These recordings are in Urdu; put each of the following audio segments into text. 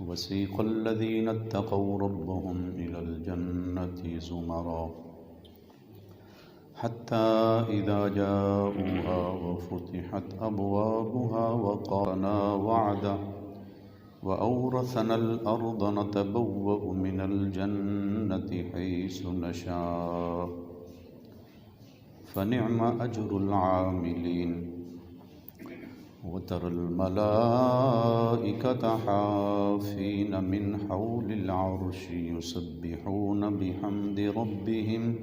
وسيق الذين اتقوا ربهم إلى الجنة زمرا حتى إذا جاءوها وفتحت أبوابها وقالنا وعدا وأورثنا الأرض نتبوأ من الجنة حيث نشاء فنعم أجر العاملين وترى الملائكة حافين من حول العرش يسبحون بحمد ربهم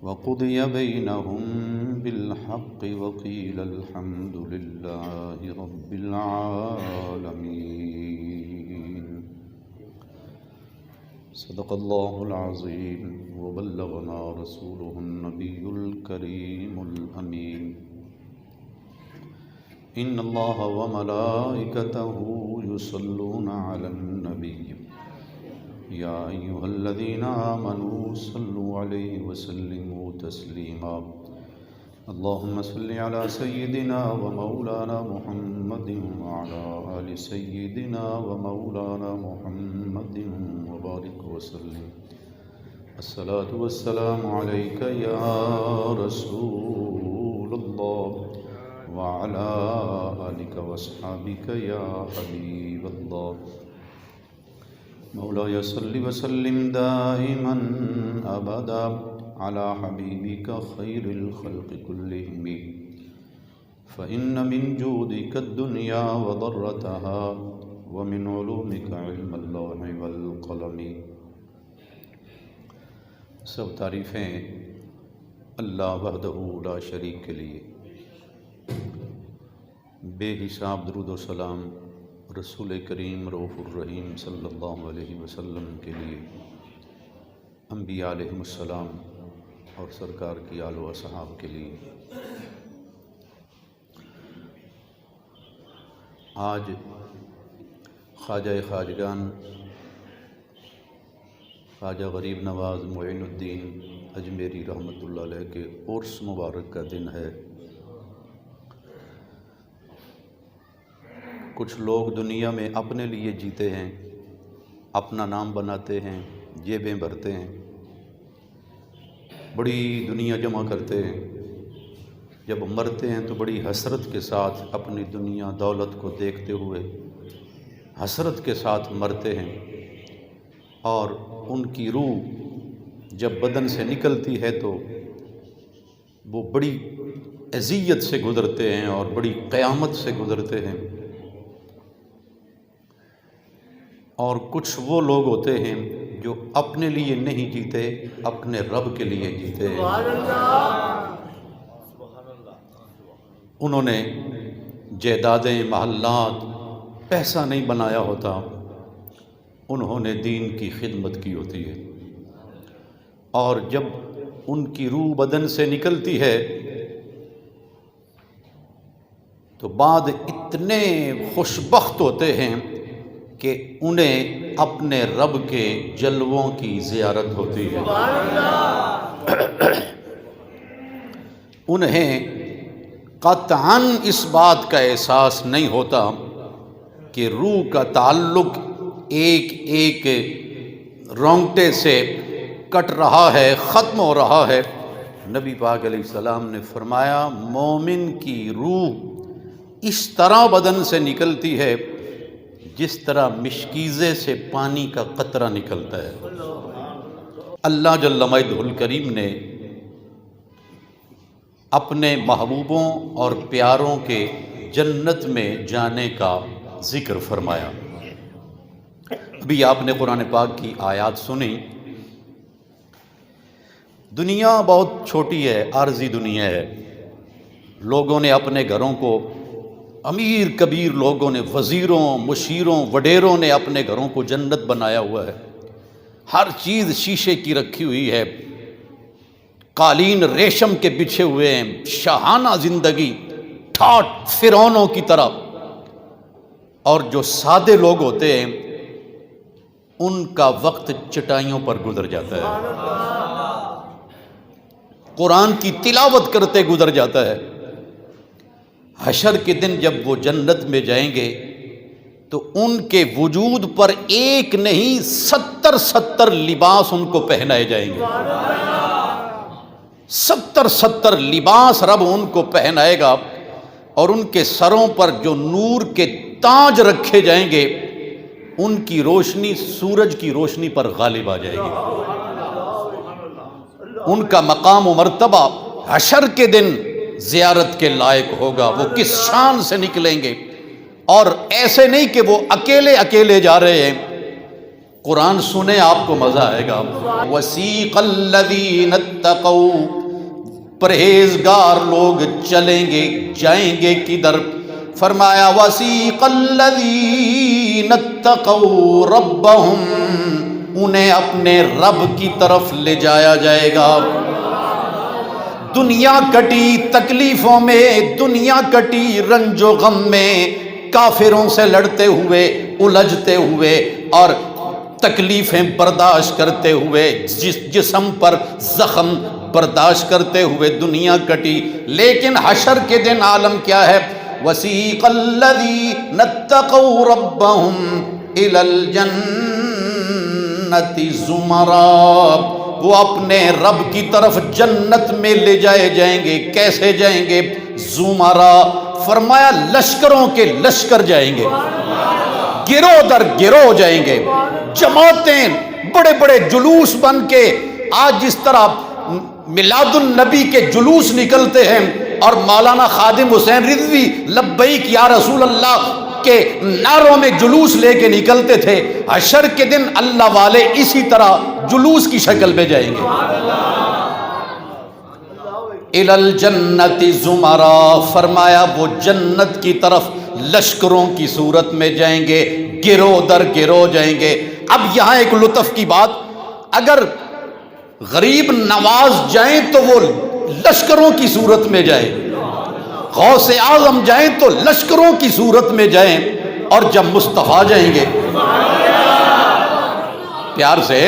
وقضي بينهم بالحق وقيل الحمد لله رب العالمين صدق الله العظيم وبلغنا رسوله النبي الكريم الأمين إن الله وملائكته يصلون على النبي يا أيها الذين آمنوا صلوا عليه وسلموا تسليما اللهم صل على سيدنا ومولانا محمد وعلى آل سيدنا ومولانا محمد وبارك وسلم الصلاة والسلام عليك يا رسول الله وعلى آلك وأصحابك يا حبيب الله مولاي صل وسلم دائما أبدا على حبيبك خير الخلق كلهم فإن من جودك الدنيا وضرتها ومن علومك علم اللوح والقلم سب تعریفیں اللہ وحدہ لا شریک کے لیے، بے حساب درود و سلام رسول کریم رؤوف الرحیم صلی اللہ علیہ وسلم کے لیے، انبیاء علیہم السلام اور سرکار کی آل و اصحاب کے لیے۔ آج خواجہ خواجگان خواجہ غریب نواز معین الدین اجمیری رحمۃ اللہ علیہ کے عرس مبارک کا دن ہے۔ کچھ لوگ دنیا میں اپنے لیے جیتے ہیں، اپنا نام بناتے ہیں، جیبیں بھرتے ہیں، بڑی دنیا جمع کرتے ہیں، جب مرتے ہیں تو بڑی حسرت کے ساتھ اپنی دنیا دولت کو دیکھتے ہوئے حسرت کے ساتھ مرتے ہیں، اور ان کی روح جب بدن سے نکلتی ہے تو وہ بڑی اذیت سے گزرتے ہیں اور بڑی قیامت سے گزرتے ہیں۔ اور کچھ وہ لوگ ہوتے ہیں جو اپنے لیے نہیں جیتے، اپنے رب کے لیے جیتے ہیں۔ انہوں نے جائیدادیں، محلات، پیسہ نہیں بنایا ہوتا، انہوں نے دین کی خدمت کی ہوتی ہے، اور جب ان کی روح بدن سے نکلتی ہے تو بعد اتنے خوشبخت ہوتے ہیں کہ انہیں اپنے رب کے جلووں کی زیارت ہوتی ہے۔ انہیں قطعاً اس بات کا احساس نہیں ہوتا کہ روح کا تعلق ایک ایک رونگٹے سے کٹ رہا ہے، ختم ہو رہا ہے۔ نبی پاک علیہ السلام نے فرمایا مومن کی روح اس طرح بدن سے نکلتی ہے جس طرح مشکیزے سے پانی کا قطرہ نکلتا ہے۔ اللہ جل مجدہ الکریم نے اپنے محبوبوں اور پیاروں کے جنت میں جانے کا ذکر فرمایا۔ ابھی آپ نے قرآن پاک کی آیات سنی۔ دنیا بہت چھوٹی ہے، عارضی دنیا ہے۔ لوگوں نے اپنے گھروں کو، امیر کبیر لوگوں نے، وزیروں، مشیروں، وڈیروں نے اپنے گھروں کو جنت بنایا ہوا ہے۔ ہر چیز شیشے کی رکھی ہوئی ہے، قالین ریشم کے بچھے ہوئے ہیں، شاہانہ زندگی ٹھاٹ فرعونوں کی طرح۔ اور جو سادے لوگ ہوتے ہیں ان کا وقت چٹائیوں پر گزر جاتا ہے، قرآن کی تلاوت کرتے گزر جاتا ہے۔ حشر کے دن جب وہ جنت میں جائیں گے تو ان کے وجود پر ایک نہیں 70 لباس ان کو پہنائے جائیں گے. 70 لباس رب ان کو پہنائے گا، اور ان کے سروں پر جو نور کے تاج رکھے جائیں گے ان کی روشنی سورج کی روشنی پر غالب آ جائے گی. ان کا مقام و مرتبہ حشر کے دن زیارت کے لائق ہوگا. وہ کس شان سے نکلیں گے، اور ایسے نہیں کہ وہ اکیلے اکیلے جا رہے ہیں. قرآن سنیں آپ کو مزہ آئے گا. وسیق الذین اتقوا، پرہیزگار لوگ چلیں گے، جائیں گے کدھر؟ فرمایا وسیق الذین اتقوا ربہم، انہیں اپنے رب کی طرف لے جایا جائے گا. دنیا کٹی تکلیفوں میں، دنیا کٹی رنج و غم میں، کافروں سے لڑتے ہوئے، الجھتے ہوئے اور تکلیفیں برداشت کرتے ہوئے، جسم پر زخم برداشت کرتے ہوئے دنیا کٹی. لیکن حشر کے دن عالم کیا ہے؟ وسیق الذین اتقوا ربہم الی الجنۃ زمرا، وہ اپنے رب کی طرف جنت میں لے جائے جائیں گے. کیسے جائیں گے؟ زمرا، فرمایا لشکروں کے لشکر جائیں گے، گروہ در گروہ جائیں گے، جماعتیں، بڑے بڑے جلوس بن کے. آج جس طرح میلاد النبی کے جلوس نکلتے ہیں اور مولانا خادم حسین رضوی لبیک یا رسول اللہ کے نعروں میں جلوس لے کے نکلتے تھے، حشر کے دن اللہ والے اسی طرح جلوس کی شکل میں جائیں گے. الی الجنۃ زمرا، فرمایا وہ جنت کی طرف لشکروں کی صورت میں جائیں گے، گروہ در گروہ جائیں گے. اب یہاں ایک لطف کی بات، اگر غریب نواز جائیں تو وہ لشکروں کی صورت میں جائیں، غوث اعظم جائیں تو لشکروں کی صورت میں جائیں، اور جب مصطفیٰ جائیں گے پیار سے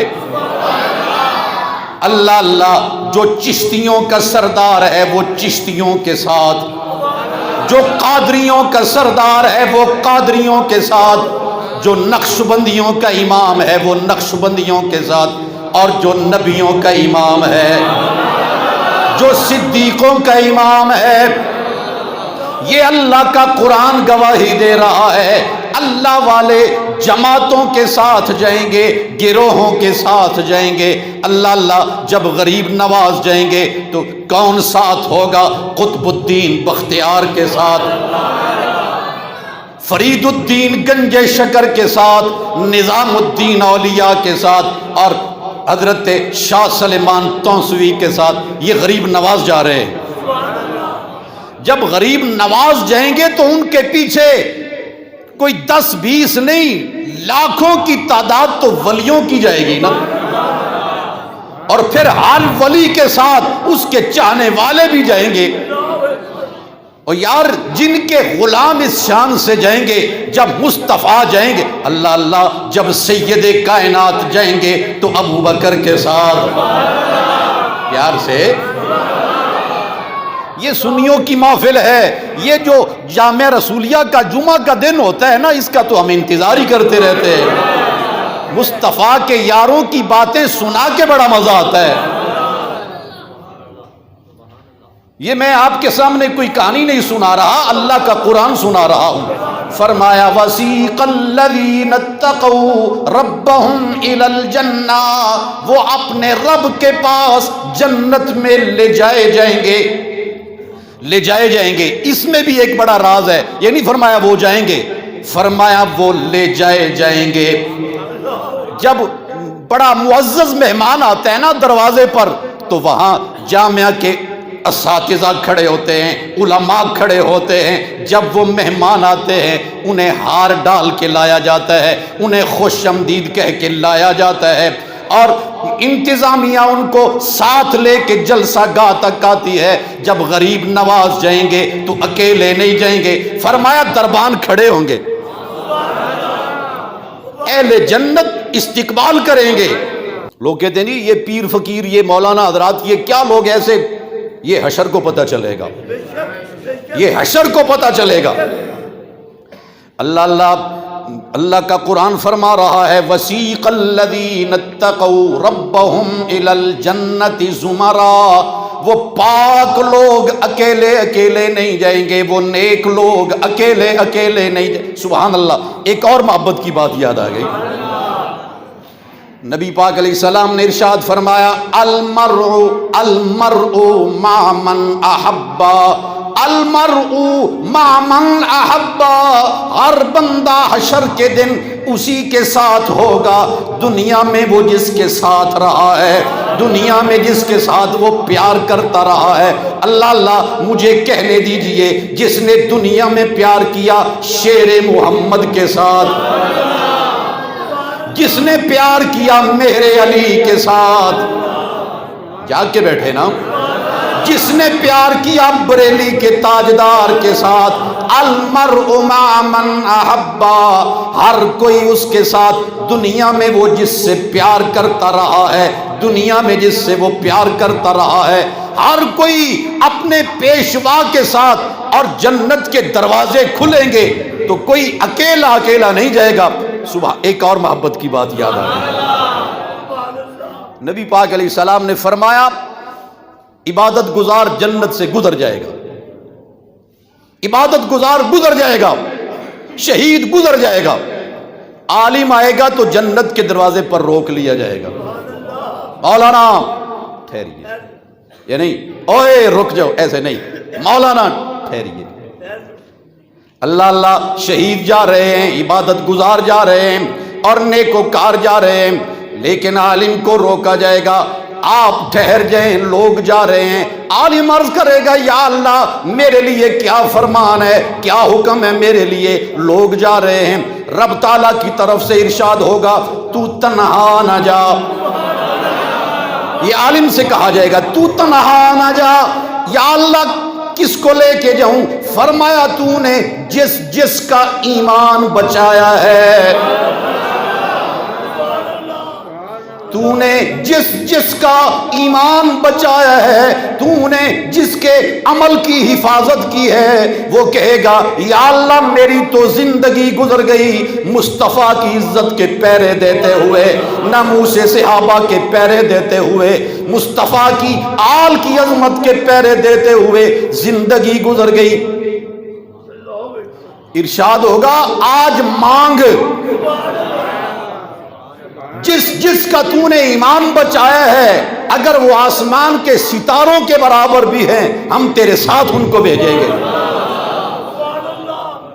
اللہ اللہ، جو چشتیوں کا سردار ہے وہ چشتیوں کے ساتھ، جو قادریوں کا سردار ہے وہ قادریوں کے ساتھ، جو نقش بندیوں کا امام ہے وہ نقش بندیوں کے ساتھ، اور جو نبیوں کا امام ہے، جو صدیقوں کا امام ہے. یہ اللہ کا قرآن گواہی دے رہا ہے. اللہ والے جماعتوں کے ساتھ جائیں گے، گروہوں کے ساتھ جائیں گے. اللہ اللہ، جب غریب نواز جائیں گے تو کون ساتھ ہوگا؟ قطب الدین بختیار کے ساتھ، فرید الدین گنج شکر کے ساتھ، نظام الدین اولیاء کے ساتھ، اور حضرت شاہ سلیمان توسوی کے ساتھ. یہ غریب نواز جا رہے ہیں. جب غریب نواز جائیں گے تو ان کے پیچھے کوئی 10-20 نہیں، لاکھوں کی تعداد تو ولیوں کی جائے گی نا. اور پھر ہر ولی کے ساتھ اس کے چاہنے والے بھی جائیں گے. اور یار جن کے غلام اس شان سے جائیں گے، جب مصطفیٰ جائیں گے، اللہ اللہ، جب سید کائنات جائیں گے تو ابو بکر کے ساتھ. پیار سے، یہ سنیوں کی محفل ہے. یہ جو جامعہ رسولیہ کا جمعہ کا دن ہوتا ہے نا، اس کا تو ہم انتظار ہی کرتے رہتے ہیں. مصطفیٰ کے یاروں کی باتیں سنا کے بڑا مزہ آتا ہے. یہ میں آپ کے سامنے کوئی کہانی نہیں سنا رہا، اللہ کا قرآن سنا رہا ہوں. فرمایا وسیق الذین اتقوا ربہم الی الجنہ، وہ اپنے رب کے پاس جنت میں لے جائے جائیں گے، لے جائے جائیں گے. اس میں بھی ایک بڑا راز ہے. یہ نہیں فرمایا وہ جائیں گے، فرمایا وہ لے جائے جائیں گے. جب بڑا معزز مہمان آتا ہے نا دروازے پر، تو وہاں جامعہ کے اساتذہ کھڑے ہوتے ہیں، علماء کھڑے ہوتے ہیں. جب وہ مہمان آتے ہیں انہیں ہار ڈال کے لایا جاتا ہے، انہیں خوش آمدید کہہ کے لایا جاتا ہے، اور انتظامیہ ان کو ساتھ لے کے جلسہ گاہ تک آتی ہے. جب غریب نواز جائیں گے تو اکیلے نہیں جائیں گے، فرمایا دربان کھڑے ہوں گے، اہل جنت استقبال کریں گے. لوگ کہتے ہیں نہیں یہ پیر فقیر، یہ مولانا حضرات، یہ کیا لوگ ایسے؟ یہ حشر کو پتہ چلے گا، یہ حشر کو پتہ چلے گا. اللہ اللہ، اللہ کا قرآن فرما رہا ہے وسیق الذین اتقوا ربهم الی الجنۃ زمرا، وہ پاک لوگ اکیلے اکیلے نہیں جائیں گے، وہ نیک لوگ اکیلے اکیلے نہیں جائیں۔ سبحان اللہ۔ ایک اور محبت کی بات یاد آ گئی، نبی پاک علیہ السلام نے ارشاد فرمایا المرء مع من احبا، المرء مع من احبا، ہر بندہ حشر کے دن اسی کے ساتھ ہوگا دنیا میں وہ جس کے ساتھ رہا ہے، دنیا میں جس کے ساتھ وہ پیار کرتا رہا ہے۔ اللہ اللہ مجھے کہنے دیجئے جس نے دنیا میں پیار کیا شیر محمد کے ساتھ، جس نے پیار کیا میرے علی کے ساتھ، جاگ کے بیٹھے نا، جس نے پیار کیا بریلی کے تاجدار کے ساتھ، المرء مع من احبا، ہر کوئی اس کے ساتھ دنیا میں وہ جس سے پیار کرتا رہا ہے، دنیا میں جس سے وہ پیار کرتا رہا ہے، ہر کوئی اپنے پیشوا کے ساتھ، اور جنت کے دروازے کھلیں گے تو کوئی اکیلا اکیلا نہیں جائے گا۔ صبح ایک اور محبت کی بات یاد آ گئی، نبی پاک علیہ السلام نے فرمایا عبادت گزار جنت سے گزر جائے گا، عبادت گزار گزر جائے گا، شہید گزر جائے گا، عالم آئے گا تو جنت کے دروازے پر روک لیا جائے گا، مولانا ٹھہریے، یہ نہیں اوئے رک جاؤ، ایسے نہیں، مولانا ٹھہریے، اللہ اللہ شہید جا رہے ہیں، عبادت گزار جا رہے ہیں اور نیکوکار جا رہے ہیں، لیکن عالم کو روکا جائے گا، آپ ٹھہر جائیں، لوگ جا رہے ہیں، عالم عرض کرے گا یا اللہ میرے لیے کیا فرمان ہے، کیا حکم ہے میرے لیے، لوگ جا رہے ہیں، رب تعالیٰ کی طرف سے ارشاد ہوگا تو تنہا نہ جا، یہ عالم سے کہا جائے گا تو تنہا نہ جا، یا اللہ کس کو لے کے جاؤں، فرمایا تو نے جس کا ایمان بچایا ہے، تو نے جس کا ایمان بچایا ہے، تو نے جس کے عمل کی حفاظت کی ہے، وہ کہے گا یا اللہ میری تو زندگی گزر گئی مصطفیٰ کی عزت کے پہرے دیتے ہوئے، ناموس صحابہ کے پہرے دیتے ہوئے، مصطفیٰ کی آل کی عظمت کے پہرے دیتے ہوئے زندگی گزر گئی۔ ارشاد ہوگا آج مانگ، جس کا تو نے ایمان بچایا ہے اگر وہ آسمان کے ستاروں کے برابر بھی ہیں ہم تیرے ساتھ ان کو بھیجیں گے۔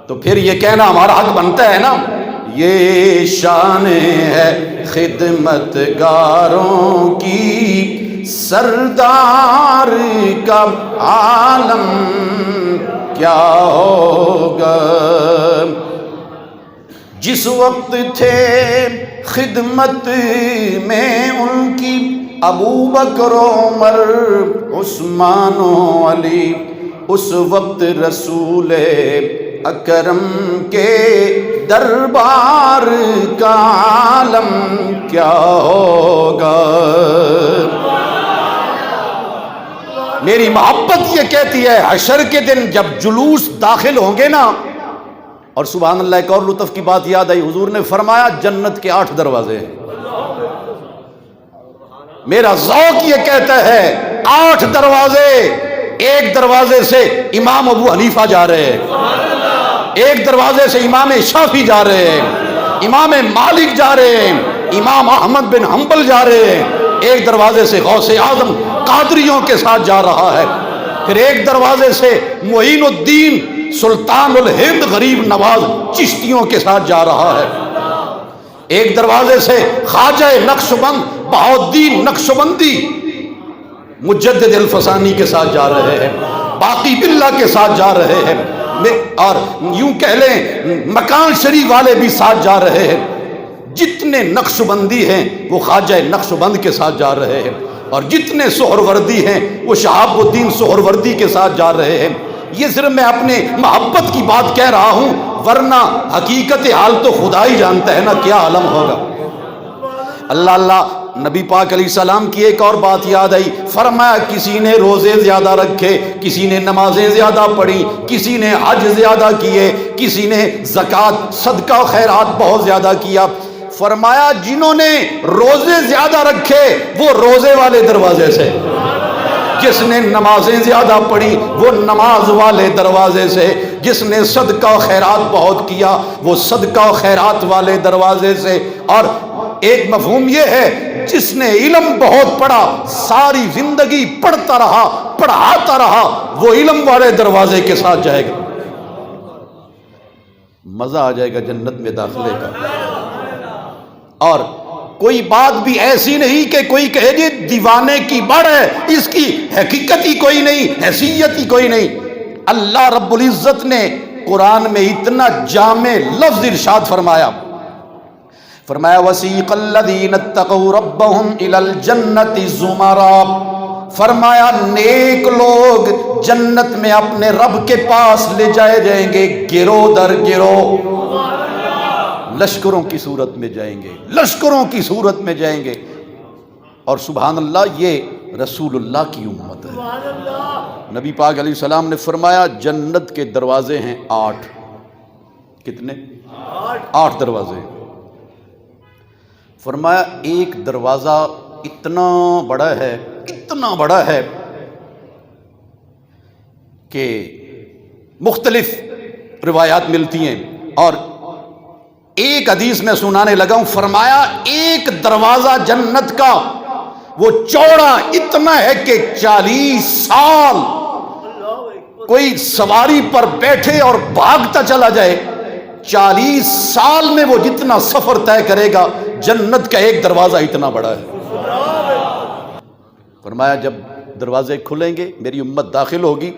تو پھر یہ کہنا ہمارا حق بنتا ہے نا، یہ شان ہے خدمت گاروں کی سردار کا عالم کیا ہوگا، جس وقت تھے خدمت میں ان کی ابو بکر عمر عثمان و علی، اس وقت رسول اکرم کے دربار کا عالم کیا ہوگا۔ میری محبت یہ کہتی ہے حشر کے دن جب جلوس داخل ہوں گے نا، اور سبحان اللہ ایک اور لطف کی بات یاد آئی، حضور نے فرمایا جنت کے 8 دروازے ہیں، میرا ذوق یہ کہتا ہے 8 دروازے، ایک دروازے سے امام ابو حنیفہ جا رہے ہیں، ایک دروازے سے امام شافعی جا رہے ہیں، امام مالک جا رہے ہیں، امام احمد بن حنبل جا رہے ہیں، ایک دروازے سے غوث اعظم قادریوں کے ساتھ جا رہا ہے، پھر ایک دروازے سے معین الدین سلطان الہند غریب نواز چشتیوں کے ساتھ جا رہا ہے، ایک دروازے سے خواجہ نقشبند بہاؤالدین نقشبندی مجدد الفسانی کے ساتھ جا رہے ہیں، باقی باللہ کے ساتھ جا رہے ہیں، اور یوں کہہ لیں مکان شریف والے بھی ساتھ جا رہے ہیں، جتنے نقشبندی ہیں وہ خواجہ نقشبند کے ساتھ جا رہے ہیں، اور جتنے سہروردی ہیں وہ شہاب الدین سہروردی کے ساتھ جا رہے ہیں۔ یہ صرف میں اپنے محبت کی بات کہہ رہا ہوں، ورنہ حقیقت حال تو خدا ہی جانتا ہے نا کیا عالم ہوگا۔ اللہ اللہ نبی پاک علیہ السلام کی ایک اور بات یاد آئی، فرمایا کسی نے روزے زیادہ رکھے، کسی نے نمازیں زیادہ پڑھی، کسی نے حج زیادہ کیے، کسی نے زکوٰۃ صدقہ و خیرات بہت زیادہ کیا، فرمایا جنہوں نے روزے زیادہ رکھے وہ روزے والے دروازے سے، جس نے نمازیں زیادہ پڑھی وہ نماز والے دروازے سے، جس نے صدقہ و خیرات بہت کیا وہ صدقہ و خیرات والے دروازے سے، اور ایک مفہوم یہ ہے جس نے علم بہت پڑھا ساری زندگی پڑھتا رہا پڑھاتا رہا وہ علم والے دروازے کے ساتھ جائے گا، مزہ آ جائے گا جنت میں داخلے کا۔ اور کوئی بات بھی ایسی نہیں کہ کوئی کہے جی دیوانے کی بڑھ ہے، اس کی حقیقت ہی کوئی نہیں، حیثیت ہی کوئی نہیں۔ اللہ رب العزت نے قرآن میں اتنا جامع لفظ ارشاد فرمایا، فرمایا وَسِيقَ الَّذِينَ اتَّقَوْا رَبَّهُمْ إِلَى الْجَنَّةِ زُمَرًا، فرمایا نیک لوگ جنت میں اپنے رب کے پاس لے جائے جائیں گے گروہ در گروہ، لشکروں کی صورت میں جائیں گے، لشکروں کی صورت میں جائیں گے۔ اور سبحان اللہ یہ رسول اللہ کی امت ہے۔ نبی پاک علیہ السلام نے فرمایا جنت کے دروازے ہیں 8، کتنے؟ 8 دروازے۔ فرمایا ایک دروازہ اتنا بڑا ہے، اتنا بڑا ہے کہ مختلف روایات ملتی ہیں، اور ایک حدیث میں سنانے لگا ہوں، فرمایا ایک دروازہ جنت کا وہ چوڑا اتنا ہے کہ 40 سال کوئی سواری پر بیٹھے اور بھاگتا چلا جائے، 40 سال میں وہ جتنا سفر طے کرے گا، جنت کا ایک دروازہ اتنا بڑا ہے۔ فرمایا جب دروازے کھلیں گے میری امت داخل ہوگی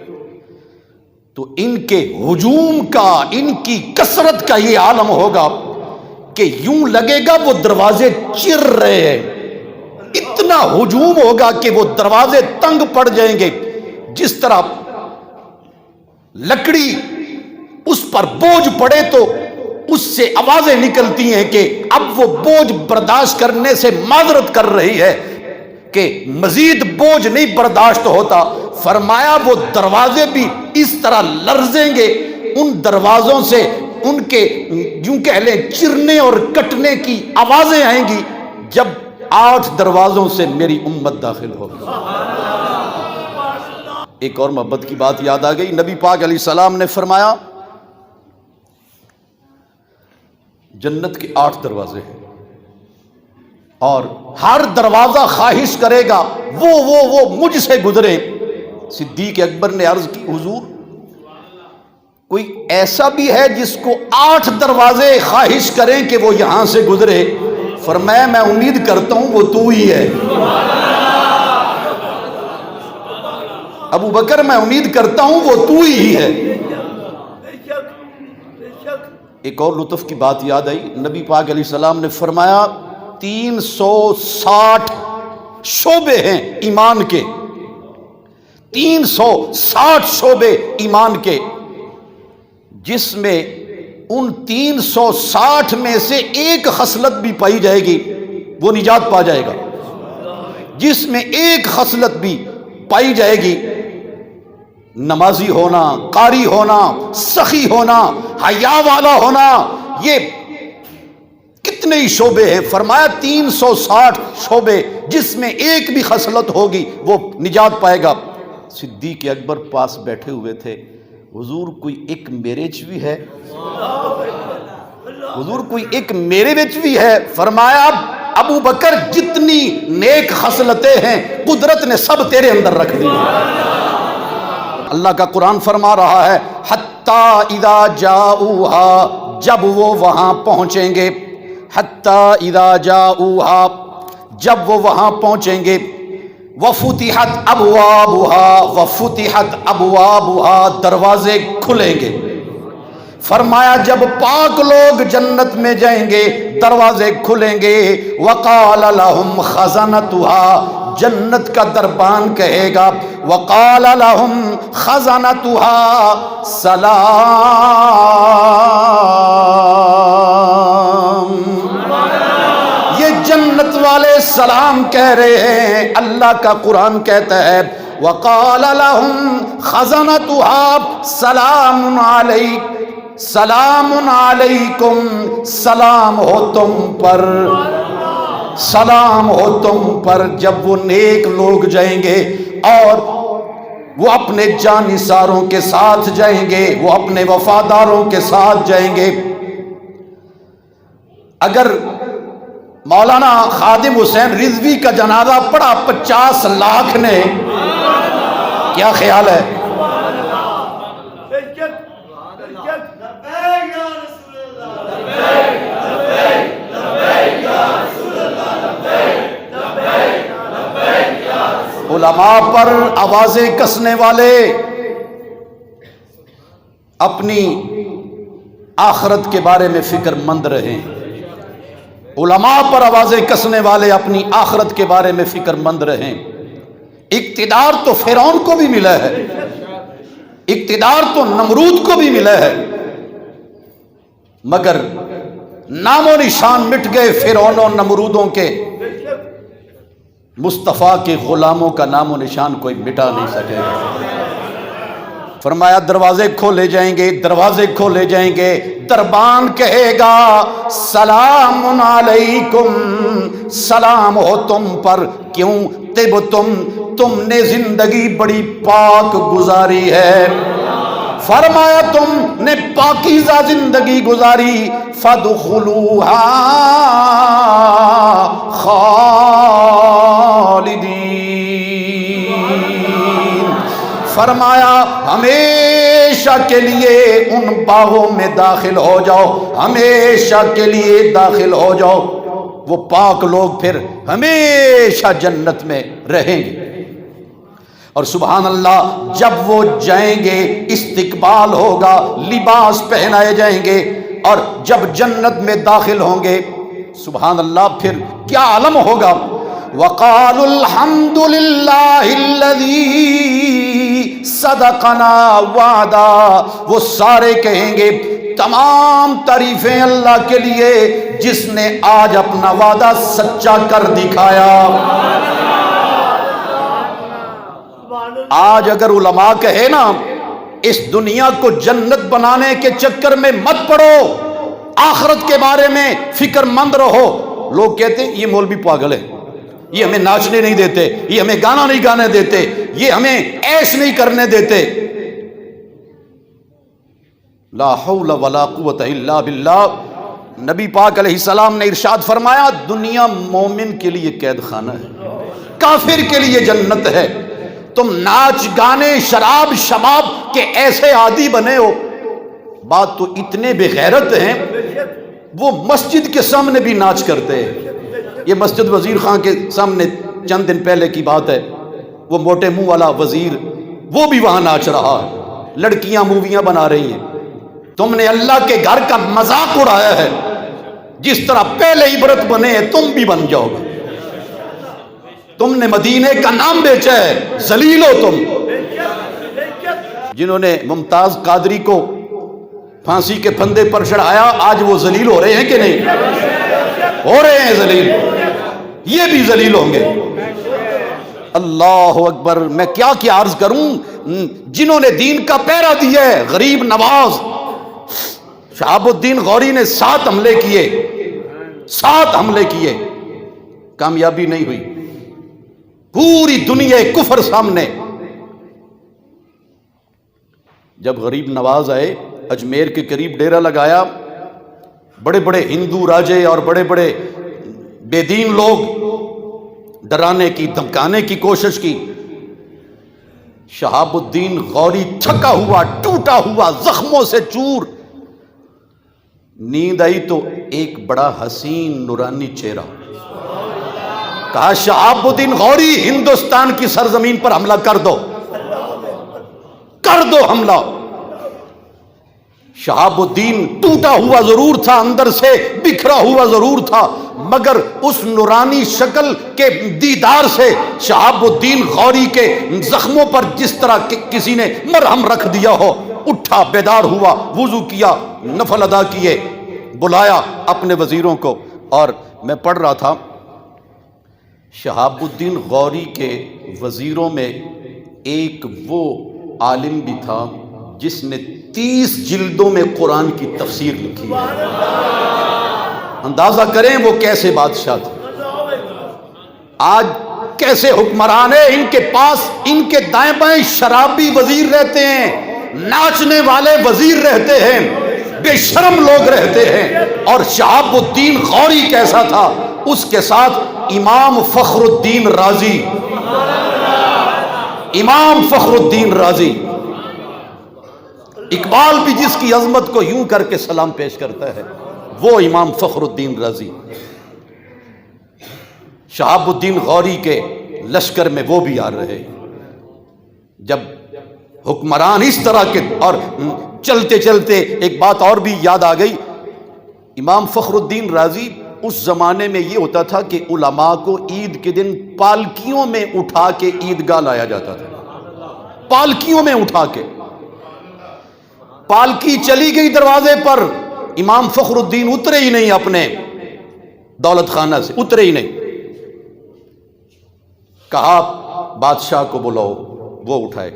تو ان کے ہجوم کا، ان کی کثرت کا یہ عالم ہوگا کہ یوں لگے گا وہ دروازے چر رہے ہیں، اتنا ہجوم ہوگا کہ وہ دروازے تنگ پڑ جائیں گے، جس طرح لکڑی اس پر بوجھ پڑے تو اس سے آوازیں نکلتی ہیں کہ اب وہ بوجھ برداشت کرنے سے معذرت کر رہی ہے کہ مزید بوجھ نہیں برداشت ہوتا۔ فرمایا وہ دروازے بھی اس طرح لرزیں گے، ان دروازوں سے ان کے یوں کہہ لیں چرنے اور کٹنے کی آوازیں آئیں گی جب 8 دروازوں سے میری امت داخل ہوگی۔ ایک اور محبت کی بات یاد آ گئی، نبی پاک علیہ السلام نے فرمایا جنت کے 8 دروازے ہیں اور ہر دروازہ خواہش کرے گا وہ مجھ سے گزرے۔ صدیق اکبر نے عرض کی حضور کوئی ایسا بھی ہے جس کو 8 دروازے خواہش کریں کہ وہ یہاں سے گزرے؟ فرمایا میں امید کرتا ہوں وہ تو ہی ہے۔ ابو بکر میں امید کرتا ہوں وہ تو ہی ہے۔ ایک اور لطف کی بات یاد آئی، نبی پاک علیہ السلام نے فرمایا 360 شعبے ہیں ایمان کے، 360 شعبے ایمان کے، جس میں ان 360 میں سے ایک خصلت بھی پائی جائے گی وہ نجات پا جائے گا، جس میں ایک خصلت بھی پائی جائے گی نمازی ہونا، قاری ہونا، سخی ہونا، حیا والا ہونا، یہ کتنے ہی شعبے ہیں۔ فرمایا 360 شعبے جس میں ایک بھی خصلت ہوگی وہ نجات پائے گا۔ صدیق اکبر پاس بیٹھے ہوئے تھے، حضور کوئی ایک میرے وچ بھی ہے؟ حضور کوئی ایک میرے وچ بھی ہے؟ فرمایا ابو بکر جتنی نیک خصلتیں ہیں قدرت نے سب تیرے اندر رکھ دی۔ اللہ کا قرآن فرما رہا ہے حتی اذا جاؤہا، جب وہ وہاں پہنچیں گے، حتی اذا جاؤہا، جب وہ وہاں پہنچیں گے، وفتحت ابوابہا، وفتحت ابوابہا، دروازے کھلیں گے۔ فرمایا جب پاک لوگ جنت میں جائیں گے دروازے کھلیں گے، وقال لہم خزنتہا، جنت کا دربان کہے گا، وقال لہم خزنتہا سلام، یہ جنت والے السلام کہہ رہے ہیں، اللہ کا قرآن کہتا ہے وَقَالَ لَهُمْ خَزَنَتُهَا سَلَامٌ عَلَيْكُمْ سلام علیکم، سلام ہو تم پر، سلام ہو تم پر۔ جب وہ نیک لوگ جائیں گے اور وہ اپنے جانثاروں کے ساتھ جائیں گے، وہ اپنے وفاداروں کے ساتھ جائیں گے۔ اگر مولانا خادم حسین رضوی کا جنازہ پڑھا 50 لاکھ نے، کیا خیال ہے؟ علماء پر آوازیں کسنے والے اپنی آخرت کے بارے میں فکر مند رہیں، علماء پر آوازیں کسنے والے اپنی آخرت کے بارے میں فکر مند رہیں۔ اقتدار تو فرعون کو بھی ملا ہے، اقتدار تو نمرود کو بھی ملا ہے، مگر نام و نشان مٹ گئے فرعون و نمرودوں کے، مصطفیٰ کے غلاموں کا نام و نشان کوئی مٹا نہیں سکے گا۔ فرمایا دروازے کھولے جائیں گے، دروازے کھولے جائیں گے، دربان کہے گا سلام علیکم، سلام ہو تم پر۔ کیوں؟ طب تم نے زندگی بڑی پاک گزاری ہے، فرمایا تم نے پاکیزہ زندگی گزاری، فادخلوہا خالدین، فرمایا ہمیشہ کے لیے ان باغوں میں داخل ہو جاؤ، ہمیشہ کے لیے داخل ہو جاؤ۔ وہ پاک لوگ پھر ہمیشہ جنت میں رہیں گے۔ اور سبحان اللہ، جب وہ جائیں گے استقبال ہوگا، لباس پہنائے جائیں گے، اور جب جنت میں داخل ہوں گے سبحان اللہ پھر کیا عالم ہوگا۔ وَقَالُوا الْحَمْدُ لِلَّهِ الَّذِي صَدَقَنَا وَعْدَا، وہ سارے کہیں گے تمام تعریفیں اللہ کے لیے جس نے آج اپنا وعدہ سچا کر دکھایا۔ آج اگر علماء کہے نا اس دنیا کو جنت بنانے کے چکر میں مت پڑو، آخرت کے بارے میں فکر مند رہو، لوگ کہتے ہیں یہ مولوی پاگل ہے، یہ ہمیں ناچنے نہیں دیتے، یہ ہمیں گانا نہیں گانے دیتے، یہ ہمیں عیش نہیں کرنے دیتے۔ لا حول ولا قوت الا باللہ۔ نبی پاک علیہ السلام نے ارشاد فرمایا دنیا مومن کے لیے قید خانہ ہے، کافر کے لیے جنت ہے۔ تم ناچ گانے شراب شباب کے ایسے عادی بنے ہو، بات تو اتنے بے غیرت ہیں وہ مسجد کے سامنے بھی ناچ کرتے ہیں۔ یہ مسجد وزیر خان کے سامنے چند دن پہلے کی بات ہے، وہ موٹے منہ والا وزیر وہ بھی وہاں ناچ رہا ہے، لڑکیاں موویاں بنا رہی ہیں۔ تم نے اللہ کے گھر کا مذاق اڑایا ہے، جس طرح پہلے عبرت بنے ہیں تم بھی بن جاؤ گے۔ تم نے مدینے کا نام بیچا ہے، ذلیل ہو تم۔ جنہوں نے ممتاز قادری کو پھانسی کے پھندے پر چڑھایا آج وہ ذلیل ہو رہے ہیں کہ نہیں؟ ہو رہے ہیں ذلیل، یہ بھی ذلیل ہوں گے۔ اللہ اکبر۔ میں کیا عرض کروں، جنہوں نے دین کا پہرا دیا ہے، غریب نواز شہاب الدین غوری نے 7 حملے کیے، 7 حملے کیے، کامیابی نہیں ہوئی، پوری دنیا کفر سامنے۔ جب غریب نواز آئے اجمیر کے قریب ڈیرا لگایا، بڑے بڑے ہندو راجے اور بڑے بڑے بے دین لوگ ڈرانے کی دھمکانے کی کوشش کی۔ شہاب الدین غوری تھکا ہوا ٹوٹا ہوا زخموں سے چور، نیند آئی تو ایک بڑا حسین نورانی چہرہ، کہا شہاب الدین غوری ہندوستان کی سرزمین پر حملہ کر دو، کر دو حملہ۔ شہاب الدین ٹوٹا ہوا ضرور تھا، اندر سے بکھرا ہوا ضرور تھا، مگر اس نورانی شکل کے دیدار سے شہاب الدین غوری کے زخموں پر جس طرح کسی نے مرہم رکھ دیا ہو، اٹھا، بیدار ہوا، وضو کیا، نفل ادا کیے، بلایا اپنے وزیروں کو۔ اور میں پڑھ رہا تھا شہاب الدین غوری کے وزیروں میں ایک وہ عالم بھی تھا جس نے 30 جلدوں میں قرآن کی تفسیر لکھی ہے۔ اندازہ کریں وہ کیسے بادشاہ تھے، آج کیسے حکمران ہیں۔ ان کے پاس ان کے دائیں بائیں شرابی وزیر رہتے ہیں، ناچنے والے وزیر رہتے ہیں، بے شرم لوگ رہتے ہیں، اور شہاب الدین غوری کیسا تھا، اس کے ساتھ امام فخر الدین رازی، امام فخر الدین رازی، اقبال بھی جس کی عظمت کو یوں کر کے سلام پیش کرتا ہے، وہ امام فخر الدین رازی۔ شہاب الدین غوری کے لشکر میں وہ بھی آ رہے، جب حکمران اس طرح کے، اور چلتے چلتے ایک بات اور بھی یاد آ گئی، امام فخر الدین رازی، اس زمانے میں یہ ہوتا تھا کہ علماء کو عید کے دن پالکیوں میں اٹھا کے عیدگاہ لایا جاتا تھا، پالکیوں میں اٹھا کے۔ پالکی چلی گئی دروازے پر، امام فخر الدین اترے ہی نہیں، اپنے دولت خانہ سے اترے ہی نہیں۔ کہا بادشاہ کو بلاؤ، وہ اٹھائے،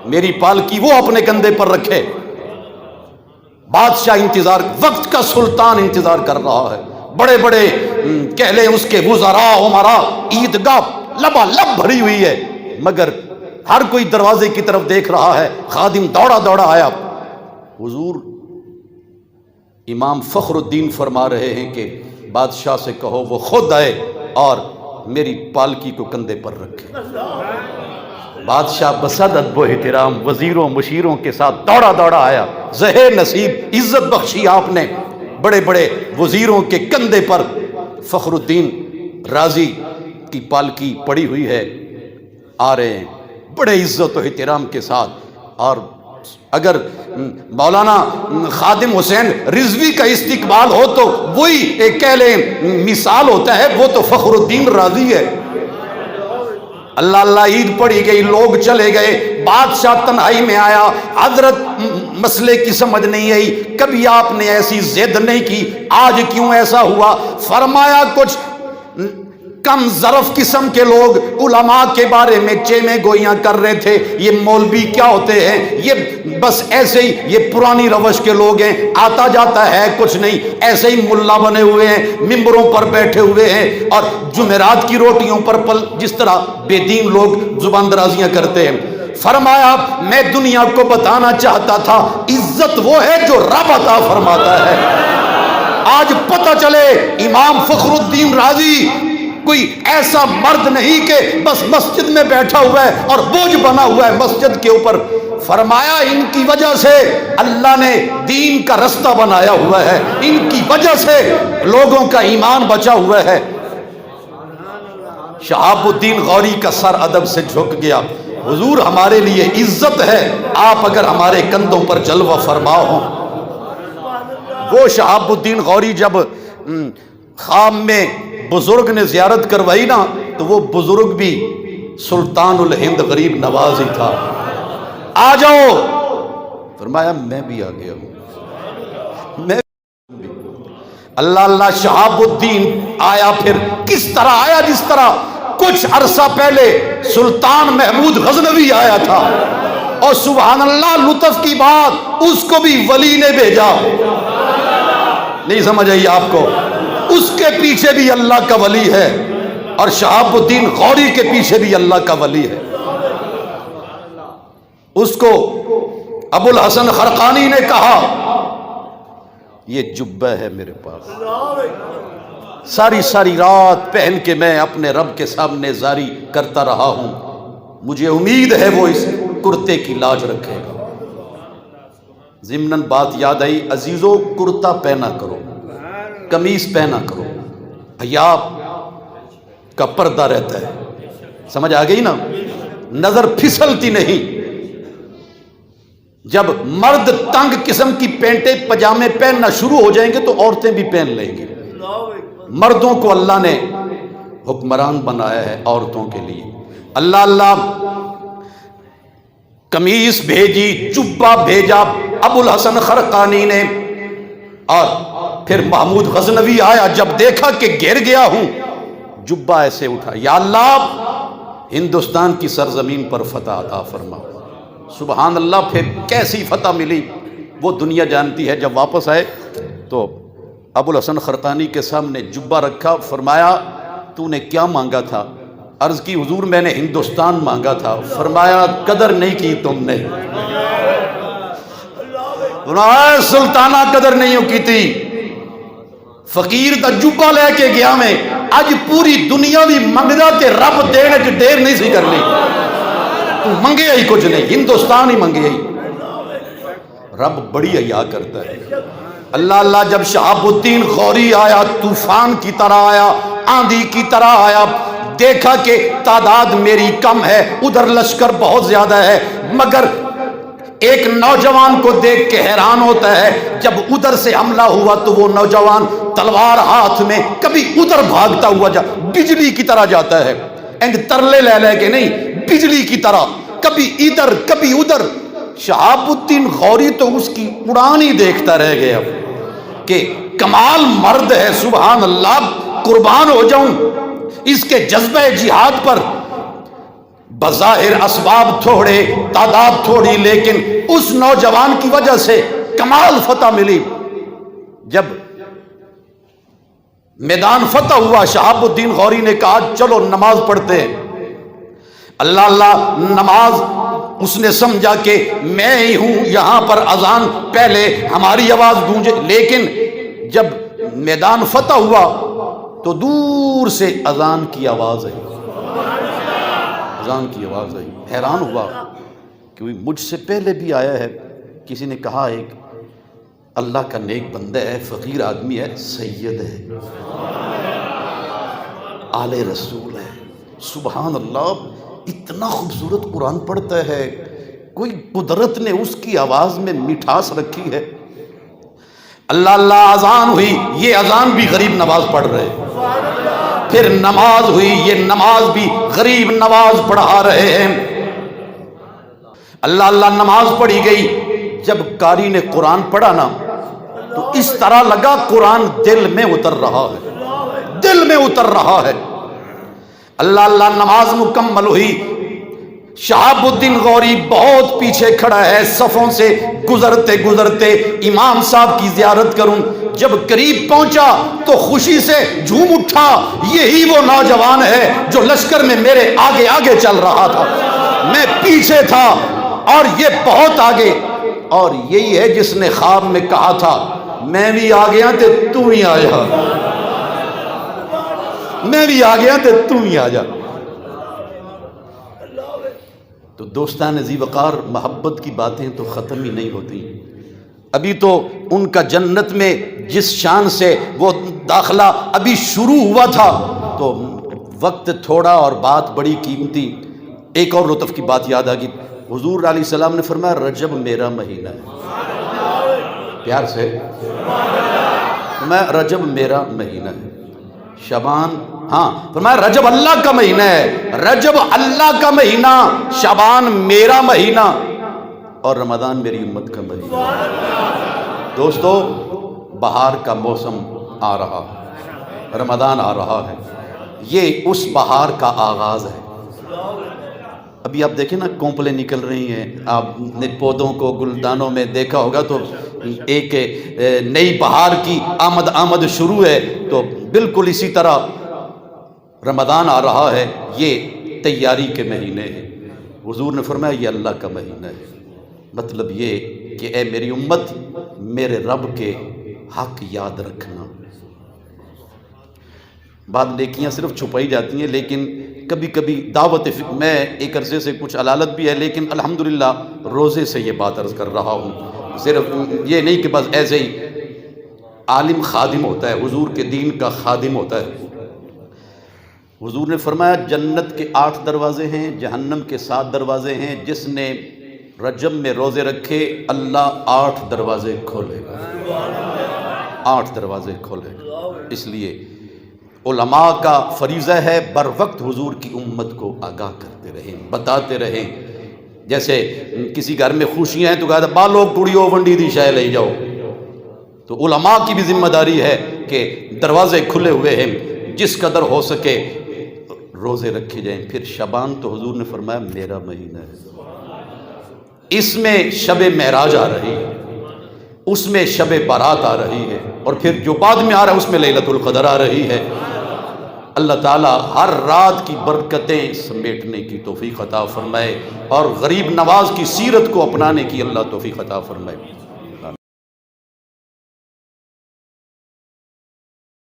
میری پالکی وہ اپنے کندھے پر رکھے۔ بادشاہ انتظار، وقت کا سلطان انتظار کر رہا ہے، بڑے بڑے کہہ لیں اس کے وزراء عمراء، عیدگاہ لبالب بھری ہوئی ہے، مگر ہر کوئی دروازے کی طرف دیکھ رہا ہے۔ خادم دوڑا دوڑا آیا، حضور امام فخر الدین فرما رہے ہیں کہ بادشاہ سے کہو وہ خود آئے اور میری پالکی کو کندھے پر رکھے۔ بادشاہ بصد ادب و احترام وزیروں مشیروں کے ساتھ دوڑا دوڑا آیا، زہر نصیب عزت بخشی آپ نے، بڑے بڑے وزیروں کے کندھے پر فخر الدین رازی کی پالکی پڑی ہوئی ہے، آ رہے ہیں بڑے عزت و احترام کے ساتھ۔ اور اگر مولانا خادم حسین رضوی کا استقبال ہو تو وہی ایک کہہ لیں مثال ہوتا ہے، وہ تو فخر الدین رازی ہے۔ اللہ اللہ، عید پڑھی گئی، لوگ چلے گئے، بادشاہ تنہائی میں آیا، حضرت مسئلے کی سمجھ نہیں آئی، کبھی آپ نے ایسی ضد نہیں کی، آج کیوں ایسا ہوا؟ فرمایا کچھ کم ظرف قسم کے لوگ علماء کے بارے میں چیمیں گوئیاں کر رہے تھے، یہ مولوی کیا ہوتے ہیں، یہ بس ایسے ہی یہ پرانی روش کے لوگ ہیں، آتا جاتا ہے کچھ نہیں، ایسے ہی ملا بنے ہوئے ہیں، ممبروں پر بیٹھے ہوئے ہیں، اور جمعرات کی روٹیوں پر جس طرح بے دین لوگ زبان درازیاں کرتے ہیں۔ فرمایا میں دنیا کو بتانا چاہتا تھا عزت وہ ہے جو رب عطا فرماتا ہے۔ آج پتہ چلے امام فخر الدین رازی کوئی ایسا مرد نہیں کہ بس مسجد میں بیٹھا ہوا ہے اور بوجھ بنا ہوا ہے مسجد کے اوپر۔ فرمایا ان کی وجہ سے اللہ نے دین کا رستہ بنایا ہوا ہے، ان کی وجہ سے لوگوں کا ایمان بچا ہوا ہے۔ شہاب الدین غوری کا سر ادب سے جھک گیا، حضور ہمارے لیے عزت ہے آپ اگر ہمارے کندھوں پر جلوہ فرما ہوں۔ وہ شہاب الدین غوری جب خام میں بزرگ نے زیارت کروائی نا، تو وہ بزرگ بھی سلطان الہند غریب نواز ہی تھا۔ آ جاؤ، فرمایا میں بھی آ گیا ہوں، میں بھی۔ اللہ اللہ، شہاب الدین آیا، پھر کس طرح آیا؟ جس طرح کچھ عرصہ پہلے سلطان محمود غزنوی آیا تھا، اور سبحان اللہ لطف کی بات، اس کو بھی ولی نے بھیجا۔ نہیں سمجھ آئی آپ کو؟ اس کے پیچھے بھی اللہ کا ولی ہے، اور شہاب الدین غوری کے پیچھے بھی اللہ کا ولی ہے۔ اس کو ابو الحسن خرقانی نے کہا یہ جبہ ہے میرے پاس، ساری رات پہن کے میں اپنے رب کے سامنے زاری کرتا رہا ہوں، مجھے امید ہے وہ اس کرتے کی لاج رکھے گا۔ ضمناً بات یاد آئی، عزیزو کرتا پہنا کرو، قمیص پہنا کرو، حیا کا پردہ رہتا ہے، سمجھ آ گئی نا، نظر پھسلتی نہیں۔ جب مرد تنگ قسم کی پینٹیں پجامے پہننا شروع ہو جائیں گے تو عورتیں بھی پہن لیں گی۔ مردوں کو اللہ نے حکمران بنایا ہے عورتوں کے لیے۔ اللہ اللہ، قمیص بھیجی، جبہ بھیجا ابو الحسن خرقانی نے، اور پھر محمود غزنوی آیا، جب دیکھا کہ گر گیا ہوں، جبہ ایسے اٹھا، یا اللہ ہندوستان کی سرزمین پر فتح عطا فرما۔ سبحان اللہ، پھر کیسی فتح ملی وہ دنیا جانتی ہے۔ جب واپس آئے تو ابو الحسن خرقانی کے سامنے جبہ رکھا، فرمایا تو نے کیا مانگا تھا؟ عرض کی حضور میں نے ہندوستان مانگا تھا۔ فرمایا قدر نہیں کی تم نے، سلطانہ قدر نہیں کی تھی، فقیر دا جبہ لے کے گیا میں، اج پوری دنیا بھی منگدا تے رب دینے چ دیر نہیں سی کرنی، تو منگے ہی کچھ نہیں، ہندوستان ہی منگے ہی۔ رب بڑی حیا کرتا ہے۔ اللہ اللہ، جب شہاب الدین غوری آیا، طوفان کی طرح آیا، آندھی کی طرح آیا، دیکھا کہ تعداد میری کم ہے، ادھر لشکر بہت زیادہ ہے، مگر ایک نوجوان کو دیکھ کے حیران ہوتا ہے، جب ادھر سے حملہ ہوا تو وہ نوجوان تلوار ہاتھ میں کبھی ادھر بھاگتا ہوا بجلی کی طرح جاتا ہے، ترلے لے لے کے نہیں، بجلی کی طرح کبھی ادھر کبھی ادھر۔ شہاب الدین غوری تو اس کی اڑان ہی دیکھتا رہ گیا کہ کمال مرد ہے، سبحان اللہ، قربان ہو جاؤں اس کے جذبہ جہاد پر۔ بظاہر اسباب تھوڑے، تعداد تھوڑی، لیکن اس نوجوان کی وجہ سے کمال فتح ملی۔ جب میدان فتح ہوا، شہاب الدین غوری نے کہا چلو نماز پڑھتے ہیں۔ اللہ اللہ، نماز اس نے سمجھا کہ میں ہی ہوں یہاں پر اذان پہلے ہماری آواز گونجے، لیکن جب میدان فتح ہوا تو دور سے اذان کی آواز آئی، اذان کی آواز آئی۔ حیران ہوا کہ مجھ سے پہلے بھی آیا ہے، کسی نے کہا ایک اللہ کا نیک بندہ ہے، فقیر آدمی ہے، سید ہے، آل رسول ہے، سبحان اللہ، اتنا خوبصورت قرآن پڑھتا ہے، کوئی قدرت نے اس کی آواز میں مٹھاس رکھی ہے۔ اللہ اللہ، اذان ہوئی، یہ اذان بھی غریب نواز پڑھ رہے، پھر نماز ہوئی، یہ نماز بھی غریب نواز پڑھا رہے ہیں۔ اللہ اللہ، نماز پڑھی گئی۔ جب قاری نے قرآن پڑھا نا تو اس طرح لگا قرآن دل میں اتر رہا ہے، دل میں اتر رہا ہے۔ اللہ اللہ، نماز مکمل ہوئی۔ شہاب الدین غوری بہت پیچھے کھڑا ہے، صفوں سے گزرتے گزرتے امام صاحب کی زیارت کروں۔ جب قریب پہنچا تو خوشی سے جھوم اٹھا، یہی وہ نوجوان ہے جو لشکر میں میرے آگے آگے چل رہا تھا، میں پیچھے تھا اور یہ بہت آگے، اور یہی ہے جس نے خواب میں کہا تھا میں بھی آ گیا تے تو ہی آ جا، میں بھی آ گیا تے تو ہی آ جا۔ تو دوستان ذی وقار، محبت کی باتیں تو ختم ہی نہیں ہوتی۔ ابھی تو ان کا جنت میں جس شان سے وہ داخلہ ابھی شروع ہوا تھا، تو وقت تھوڑا اور بات بڑی قیمتی۔ ایک اور لطف کی بات یاد آ گئی، حضور علیہ السلام نے فرمایا رجب میرا مہینہ ہے، پیار سے فرمایا رجب میرا مہینہ ہے، شعبان، ہاں فرمایا رجب اللہ کا مہینہ ہے، رجب اللہ کا مہینہ، شعبان میرا مہینہ، اور رمضان میری امت کا مہینہ۔ دوستو، بہار کا موسم آ رہا ہے، رمضان آ رہا ہے، یہ اس بہار کا آغاز ہے۔ ابھی آپ دیکھیں نا، کونپلیں نکل رہی ہیں، آپ نے پودوں کو گلدانوں میں دیکھا ہوگا، تو ایک نئی بہار کی آمد شروع ہے۔ تو بالکل اسی طرح رمضان آ رہا ہے، یہ تیاری کے مہینے ہیں۔ حضور نے فرمایا یہ اللہ کا مہینہ ہے، مطلب یہ کہ اے میری امت، میرے رب کے حق یاد رکھنا۔ بعض نیکیاں صرف چھپائی جاتی ہیں، لیکن کبھی کبھی دعوت میں ایک عرصے سے کچھ علالت بھی ہے، لیکن الحمدللہ روزے سے یہ بات عرض کر رہا ہوں۔ صرف یہ نہیں کہ بس ایسے ہی عالم خادم ہوتا ہے، حضور کے دین کا خادم ہوتا ہے۔ حضور نے فرمایا جنت کے 8 دروازے ہیں، جہنم کے 7 دروازے ہیں، جس نے رجب میں روزے رکھے اللہ 8 دروازے کھولے گا، 8 دروازے کھولے گا۔ اس لیے علماء کا فریضہ ہے بر وقت حضور کی امت کو آگاہ کرتے رہیں، بتاتے رہیں۔ جیسے کسی گھر میں خوشیاں ہیں تو کہا تھا بالو کڑیو ونڈی دی شے لے جاؤ، تو علماء کی بھی ذمہ داری ہے کہ دروازے کھلے ہوئے ہیں، جس قدر ہو سکے روزے رکھے جائیں۔ پھر شعبان تو حضور نے فرمایا میرا مہینہ ہے، اس میں شب معراج آ رہی ہے، اس میں شب بارات آ رہی ہے، اور پھر جو بعد میں آ رہا ہے اس میں لیلۃ القدر آ رہی ہے۔ اللہ تعالیٰ ہر رات کی برکتیں سمیٹنے کی توفیق عطا فرمائے، اور غریب نواز کی سیرت کو اپنانے کی اللہ توفیق عطا فرمائے۔